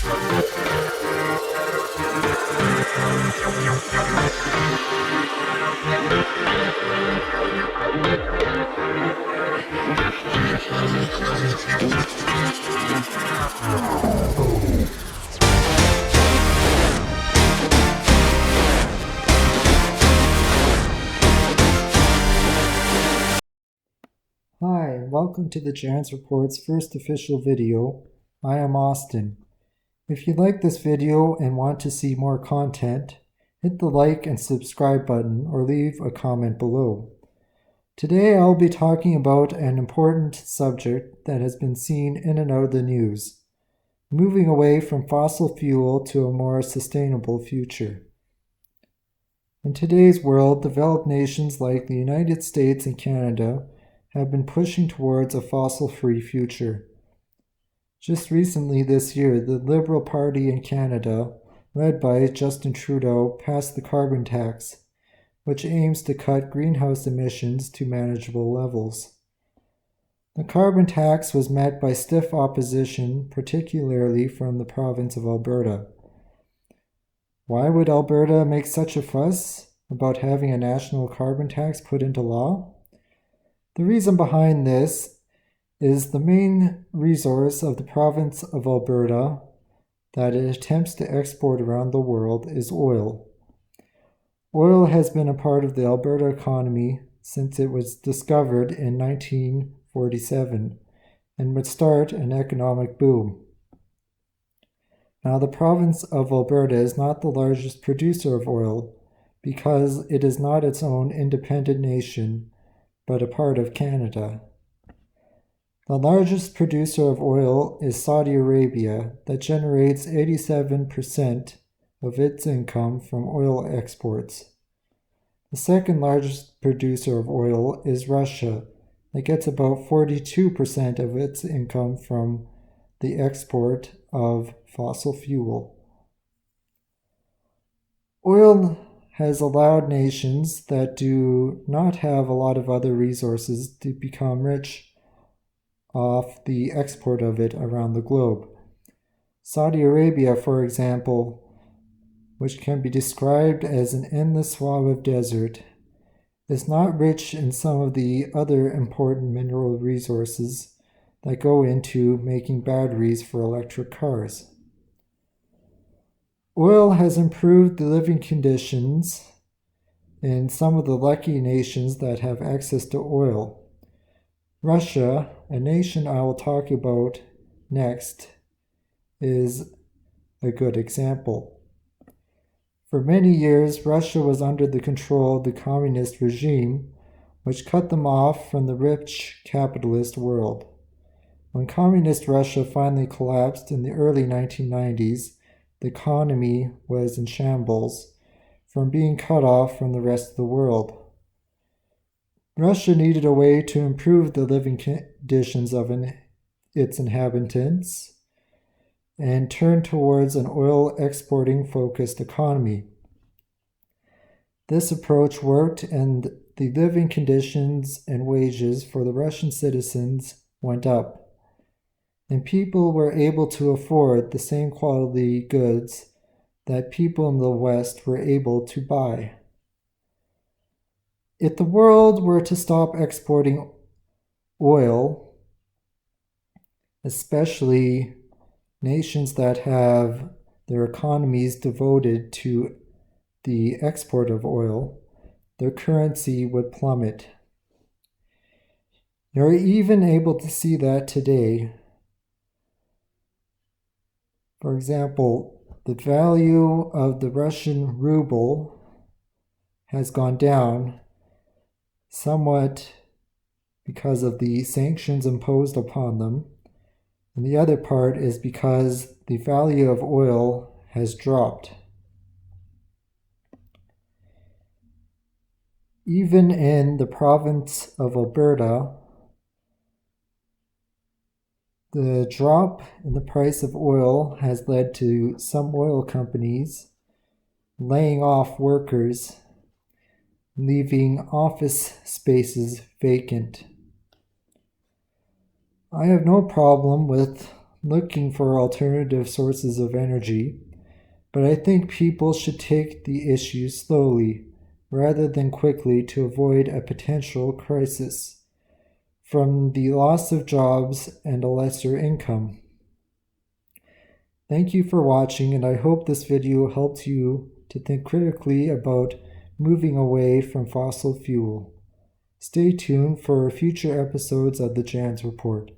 Hi, welcome to the Janz Report's first official video. I am Austin. If you like this video and want to see more content, hit the like and subscribe button or leave a comment below. Today I'll be talking about an important subject that has been seen in and out of the news, moving away from fossil fuel to a more sustainable future. In today's world, developed nations like the United States and Canada have been pushing towards a fossil-free future. Just recently this year, the Liberal Party in Canada, led by Justin Trudeau, passed the carbon tax, which aims to cut greenhouse emissions to manageable levels. The carbon tax was met by stiff opposition, particularly from the province of Alberta. Why would Alberta make such a fuss about having a national carbon tax put into law? The reason behind this is the main resource of the province of Alberta that it attempts to export around the world is oil. Oil has been a part of the Alberta economy since it was discovered in 1947 and would start an economic boom. Now, the province of Alberta is not the largest producer of oil because it is not its own independent nation, but a part of Canada. The largest producer of oil is Saudi Arabia, that generates 87% of its income from oil exports. The second largest producer of oil is Russia, that gets about 42% of its income from the export of fossil fuel. Oil has allowed nations that do not have a lot of other resources to become rich off the export of it around the globe. Saudi Arabia, for example, which can be described as an endless swath of desert, is not rich in some of the other important mineral resources that go into making batteries for electric cars. Oil has improved the living conditions in some of the lucky nations that have access to oil. Russia, a nation I will talk about next, is a good example. For many years, Russia was under the control of the communist regime, which cut them off from the rich capitalist world. When communist Russia finally collapsed in the early 1990s, the economy was in shambles from being cut off from the rest of the world. Russia needed a way to improve the living conditions of its inhabitants and turned towards an oil exporting focused economy. This approach worked, and the living conditions and wages for the Russian citizens went up, and people were able to afford the same quality goods that people in the West were able to buy. If the world were to stop exporting oil, especially nations that have their economies devoted to the export of oil, their currency would plummet. You're even able to see that today. For example, the value of the Russian ruble has gone down somewhat because of the sanctions imposed upon them, and the other part is because the value of oil has dropped. Even in the province of Alberta, the drop in the price of oil has led to some oil companies laying off workers, leaving office spaces vacant. I have no problem with looking for alternative sources of energy, but I think people should take the issue slowly rather than quickly to avoid a potential crisis from the loss of jobs and a lesser income. Thank you for watching, and I hope this video helped you to think critically about moving away from fossil fuel. Stay tuned for future episodes of the Janz Report.